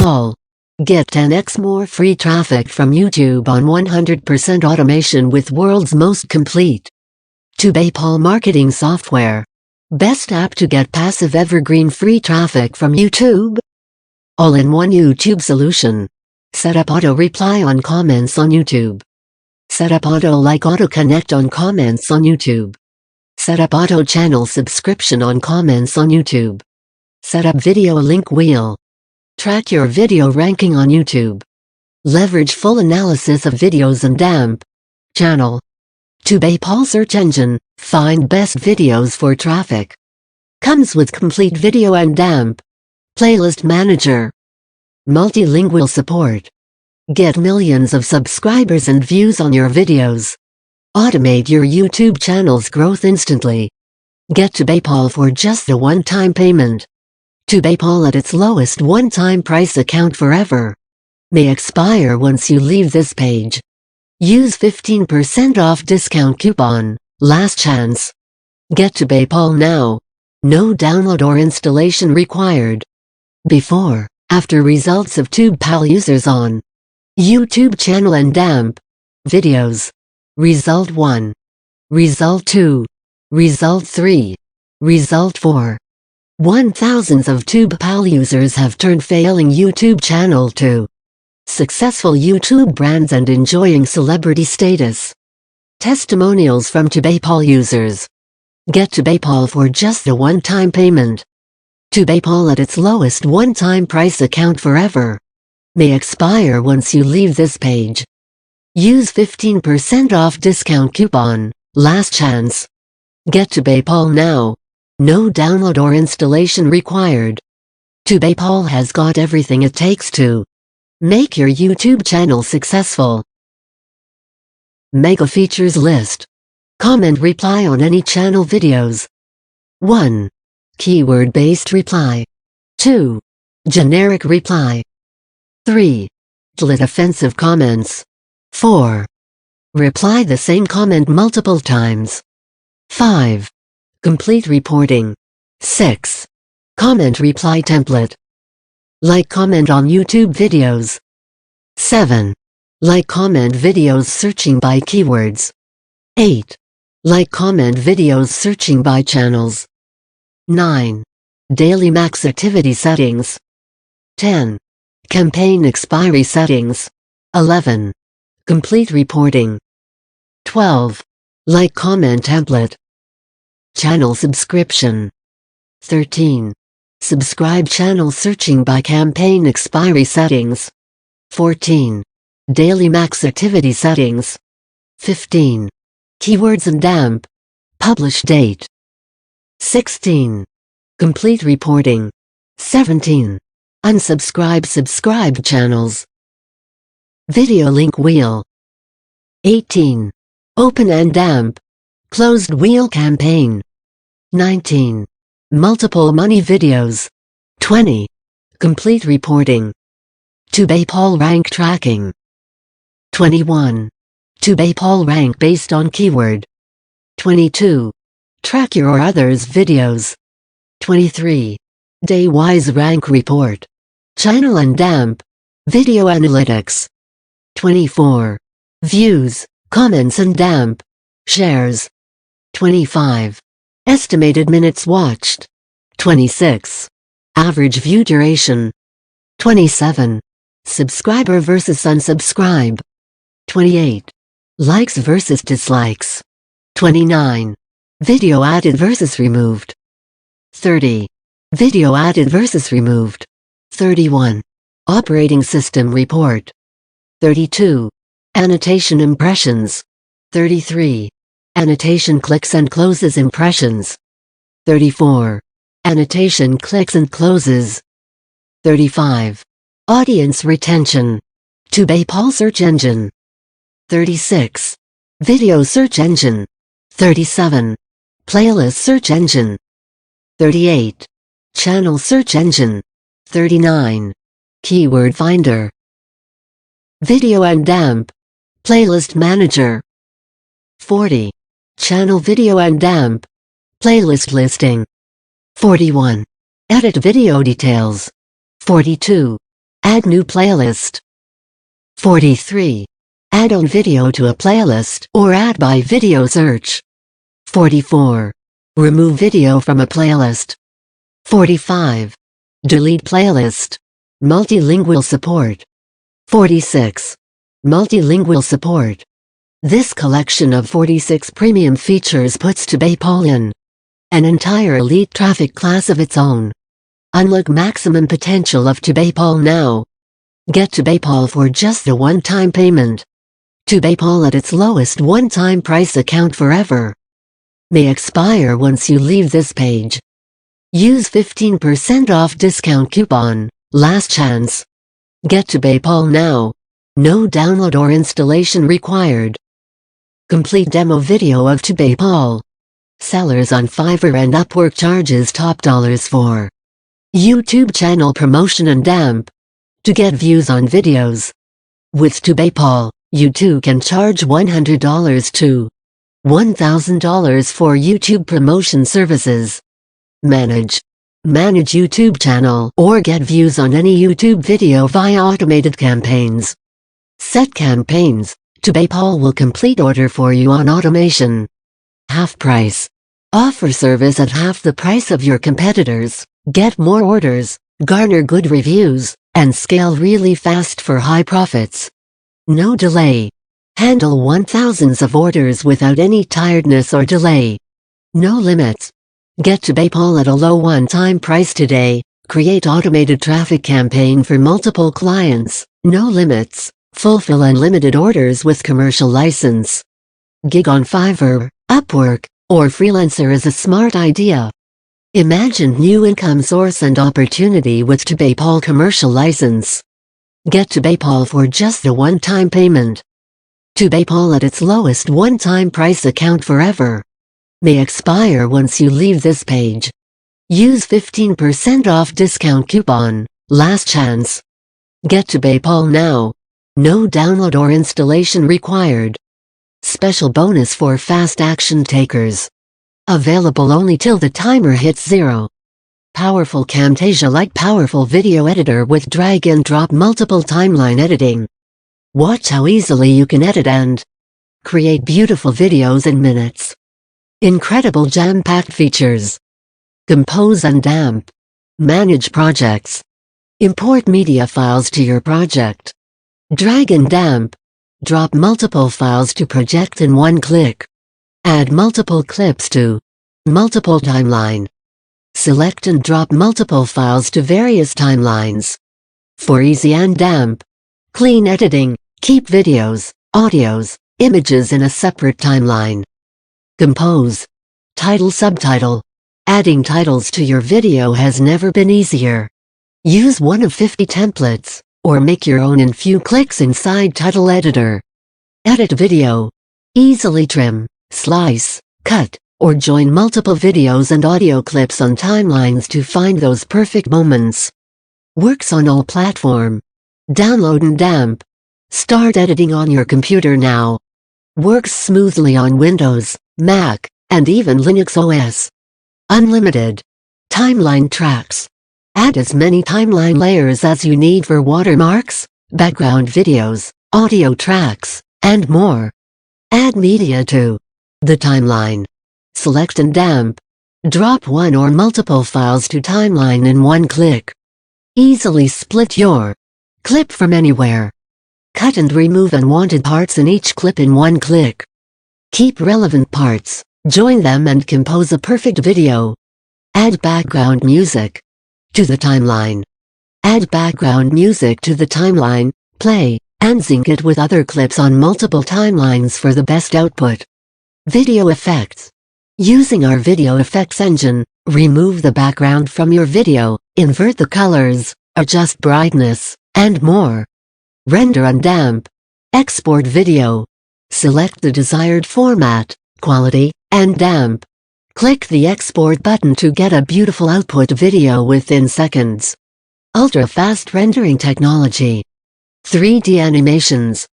TubePal. Get 10x more free traffic from YouTube on 100% automation with world's most complete TubePal marketing software. Best app to get passive evergreen free traffic from YouTube. All-in-one YouTube solution. Set up auto reply on comments on YouTube. Set up auto like auto connect on comments on YouTube. Set up auto channel subscription on comments on YouTube. Set up video link wheel. Track your video ranking on YouTube. Leverage full analysis of videos and DAMP channel. TubePal search engine. Find best videos for traffic. Comes with complete video and DAMP playlist manager. Multilingual support. Get millions of subscribers and views on your videos. Automate your YouTube channel's growth instantly. Get TubePal for just a one-time payment. TubePal at its lowest one-time price account forever. May expire once you leave this page. Use 15% off discount coupon. Last chance. Get TubePal now. No download or installation required. Before, after results of TubePal users on YouTube channel and DAMP videos. Result 1. Result 2. Result 3. Result 4. Thousands of TubePal users have turned failing YouTube channel to successful YouTube brands and enjoying celebrity status. Testimonials from TubePal users. Get TubePal for just a one-time payment. TubePal at its lowest one-time price account forever. May expire once you leave this page. Use 15% off discount coupon. Last chance. Get TubePal now. No download or installation required. TubePal has got everything it takes to make your YouTube channel successful. Mega features list. Comment reply on any channel videos. 1. Keyword-based reply. 2. Generic reply. 3. Delete offensive comments. 4. Reply the same comment multiple times. 5. Complete reporting. 6. Comment reply template. Like comment on YouTube videos. 7. Like comment videos searching by keywords. 8. Like comment videos searching by channels. 9. Daily max activity settings. 10. Campaign expiry settings. 11. Complete reporting. 12. Like comment template. Channel subscription. 13. Subscribe channel searching by campaign expiry settings. 14. Daily max activity settings. 15. Keywords and DAMP publish date. 16. Complete reporting. 17. Unsubscribe subscribed channels. Video link wheel. 18. Open and DAMP closed wheel campaign. 19. Multiple money videos. 20. Complete reporting. TubePal rank tracking. 21. TubePal rank based on keyword. 22. Track your or others' videos. 23. Day-wise rank report. Channel and DAMP video analytics. 24. Views, comments and DAMP shares. 25. Estimated minutes watched. 26. Average view duration. 27. Subscriber versus unsubscribe. 28. Likes versus dislikes. 29. Video added versus removed. 30. Video added versus removed. 31. Operating system report. 32. Annotation impressions. 33. Annotation clicks and closes impressions. 34. Annotation clicks and closes. 35. Audience retention. TubePal search engine. 36. Video search engine. 37. Playlist search engine. 38. Channel search engine. 39. Keyword finder. Video and DAMP playlist manager. 40. Channel video and DAMP playlist listing. 41. Edit video details. 42. Add new playlist. 43. Add on video to a playlist or add by video search. 44. Remove video from a playlist. 45. Delete playlist. Multilingual support. 46. Multilingual support. This collection of 46 premium features puts TubePal in an entire elite traffic class of its own. Unlock maximum potential of TubePal now. Get TubePal for just a one-time payment. TubePal at its lowest one-time price account forever. May expire once you leave this page. Use 15% off discount coupon, last chance. Get TubePal now. No download or installation required. Complete demo video of TubePal. Sellers on Fiverr and Upwork charges top dollars for YouTube channel promotion and DAMP. To get views on videos. With TubePal, you too can charge $100 to $1,000 for YouTube promotion services. Manage YouTube channel or get views on any YouTube video via automated campaigns. Set campaigns. TubePal will complete order for you on automation. Half price. Offer service at half the price of your competitors. Get more orders, garner good reviews, and scale really fast for high profits. No delay. Handle 1,000s of orders without any tiredness or delay. No limits. Get TubePal at a low one-time price today. Create automated traffic campaign for multiple clients. No limits. Fulfill unlimited orders with commercial license. Gig on Fiverr, Upwork, or Freelancer is a smart idea. Imagine new income source and opportunity with TubePal commercial license. Get TubePal for just a one-time payment. TubePal at its lowest one-time price account forever. May expire once you leave this page. Use 15% off discount coupon, last chance. Get TubePal now. No download or installation required. Special bonus for fast action takers. Available only till the timer hits 0. Powerful Camtasia-like powerful video editor with drag and drop multiple timeline editing. Watch how easily you can edit and create beautiful videos in minutes. Incredible jam-packed features. Compose and DAMP. Manage projects. Import media files to your project. Drag and DAMP. Drop multiple files to project in one click. Add multiple clips to multiple timeline. Select and drop multiple files to various timelines. For easy and DAMP. Clean editing, keep videos, audios, images in a separate timeline. Compose. Title subtitle. Adding titles to your video has never been easier. Use one of 50 templates, or make your own in few clicks inside Title Editor. Edit video. Easily trim, slice, cut, or join multiple videos and audio clips on timelines to find those perfect moments. Works on all platform. Download and DAMP. Start editing on your computer now. Works smoothly on Windows, Mac, and even Linux OS. Unlimited. Timeline tracks. Add as many timeline layers as you need for watermarks, background videos, audio tracks, and more. Add media to the timeline. Select and DAMP. Drop one or multiple files to timeline in one click. Easily split your clip from anywhere. Cut and remove unwanted parts in each clip in one click. Keep relevant parts, join them and compose a perfect video. Add background music to the timeline. Add background music to the timeline, play, and sync it with other clips on multiple timelines for the best output. Video effects. Using our video effects engine, remove the background from your video, invert the colors, adjust brightness, and more. Render and DAMP. Export video. Select the desired format, quality, and DAMP. Click the export button to get a beautiful output video within seconds. Ultra-fast rendering technology. 3D animations.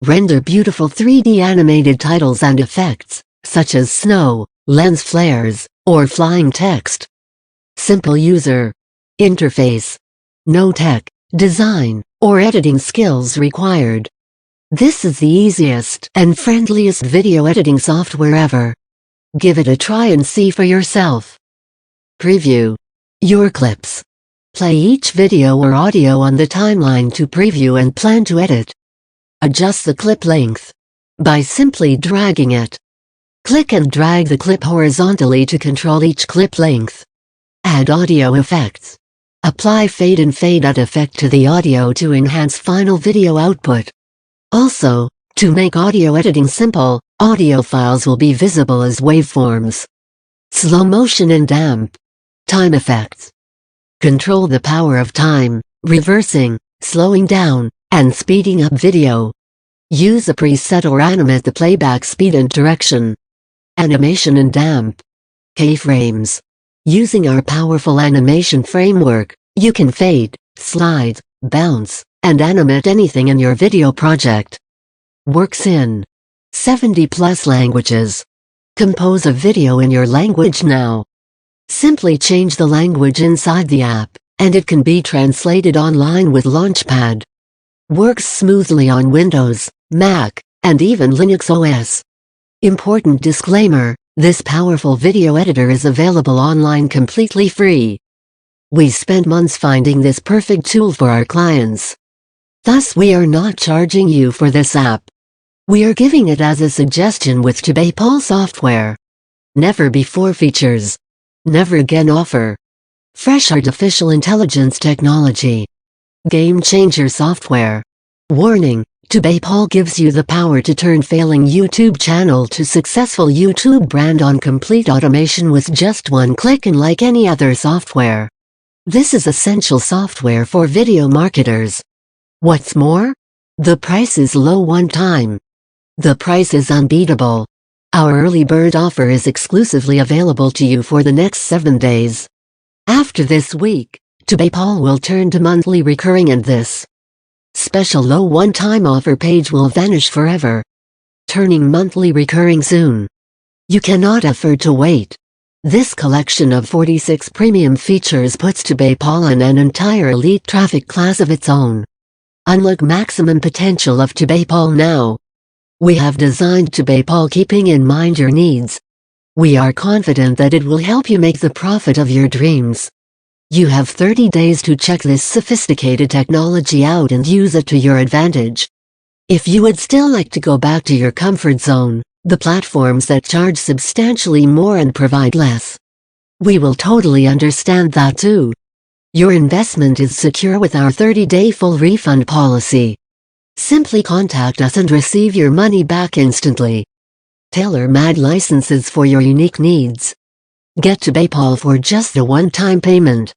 Render beautiful 3D animated titles and effects, such as snow, lens flares, or flying text. Simple user interface. No tech, design, or editing skills required. This is the easiest and friendliest video editing software ever. Give it a try and see for yourself. Preview your clips. Play each video or audio on the timeline to preview and plan to edit. Adjust the clip length by simply dragging it. Click and drag the clip horizontally to control each clip length. Add audio effects. Apply fade in fade out effect to the audio to enhance final video output. Also, to make audio editing simple, audio files will be visible as waveforms. Slow motion and damp time effects. Control the power of time, reversing, slowing down, and speeding up video. Use a preset or animate the playback speed and direction. Animation and damp keyframes. Using our powerful animation framework, you can fade, slide, bounce, and animate anything in your video project. Works in 70+ languages. Compose a video in your language now. Simply change the language inside the app, and it can be translated online with Launchpad. Works smoothly on Windows, Mac, and even Linux OS. Important disclaimer: this powerful video editor is available online completely free. We spent months finding this perfect tool for our clients. Thus we are not charging you for this app. We are giving it as a suggestion with TubePal software. Never before features. Never again offer. Fresh artificial intelligence technology. Game changer software. Warning: TubePal gives you the power to turn failing YouTube channel to successful YouTube brand on complete automation with just one click, and like any other software. This is essential software for video marketers. What's more? The price is low one time. The price is unbeatable. Our early bird offer is exclusively available to you for the next 7 days. After this week, TubePal will turn to monthly recurring, and this special low one-time offer page will vanish forever. Turning monthly recurring soon. You cannot afford to wait. This collection of 46 premium features puts TubePal in an entire elite traffic class of its own. Unlock maximum potential of TubePal now. We have designed TubePal keeping in mind your needs. We are confident that it will help you make the profit of your dreams. You have 30 days to check this sophisticated technology out and use it to your advantage. If you would still like to go back to your comfort zone, the platforms that charge substantially more and provide less, we will totally understand that too. Your investment is secure with our 30-day full refund policy. Simply contact us and receive your money back instantly. Tailor-made licenses for your unique needs. Get TubePal for just a one-time payment.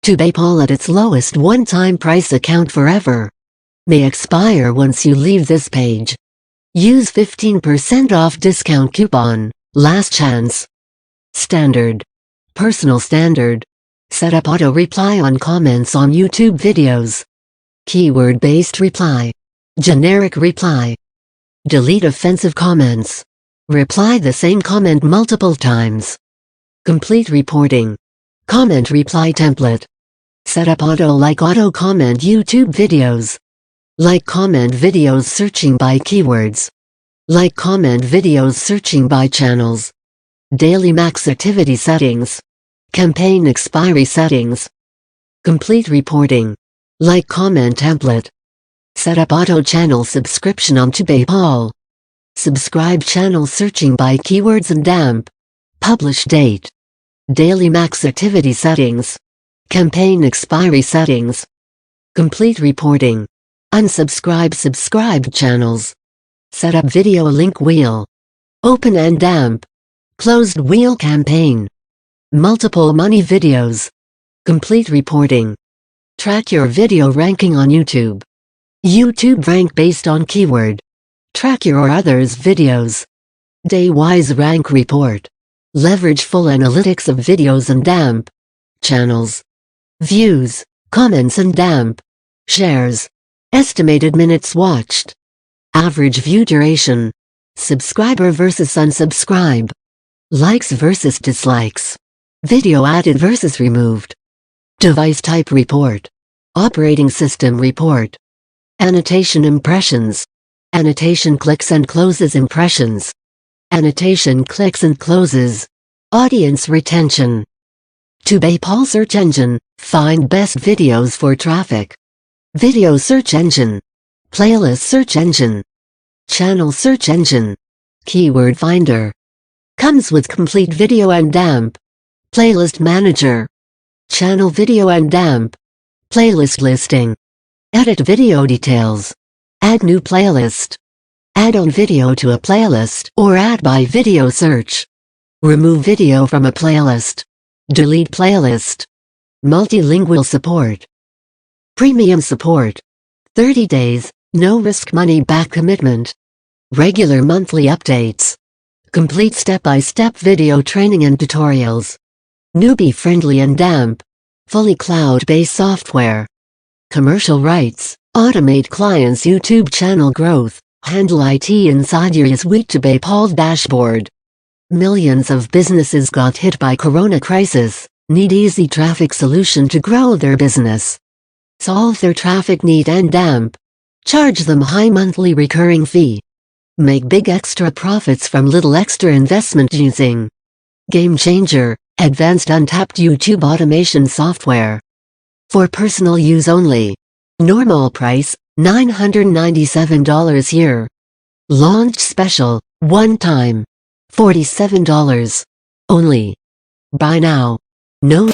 TubePal at its lowest one-time price, account forever. May expire once you leave this page. Use 15% off discount coupon, last chance. Standard. Personal standard. Set up auto reply on comments on YouTube videos. Keyword-based reply. Generic reply. Delete offensive comments. Reply the same comment multiple times. Complete reporting. Comment reply template. Set up auto-like auto-comment YouTube videos. Like comment videos searching by keywords. Like comment videos searching by channels. Daily max activity settings. Campaign expiry settings. Complete reporting. Like comment template. Set up auto channel subscription on TubePal. Subscribe channel searching by keywords and damp. Publish date. Daily max activity settings. Campaign expiry settings. Complete reporting. Unsubscribe subscribed channels. Set up video link wheel. Open and damp. Closed wheel campaign. Multiple money videos. Complete reporting. Track your video ranking on YouTube. YouTube rank based on keyword. Track your or others' videos. Day-wise rank report. Leverage full analytics of videos and damp. Channels. Views, comments and damp. Shares. Estimated minutes watched. Average view duration. Subscriber versus unsubscribe. Likes versus dislikes. Video added versus removed. Device type report. Operating System Report. Annotation Impressions. Annotation clicks and closes impressions. Annotation clicks and closes. Audience retention. TubePal Search Engine. Find best videos for traffic. Video Search Engine. Playlist Search Engine. Channel Search Engine. Keyword Finder. Comes with complete video and AMP. Playlist Manager. Channel Video and AMP. Playlist Listing. Edit video details. Add new playlist. Add on video to a playlist or add by video search. Remove video from a playlist. Delete playlist. Multilingual support. Premium support. 30 days, no risk money back commitment. Regular monthly updates. Complete step-by-step video training and tutorials. Newbie friendly and AMP. Fully cloud-based software. Commercial rights. Automate clients' YouTube channel growth. Handle IT inside your TubePal dashboard. Millions of businesses got hit by Corona crisis, need easy traffic solution to grow their business. Solve their traffic need and AMP. Charge them high monthly recurring fee. Make big extra profits from little extra investment using Game Changer, advanced untapped YouTube automation software. For personal use only. Normal price, $997 here. Launch special, one time. $47. Only. Buy now. No.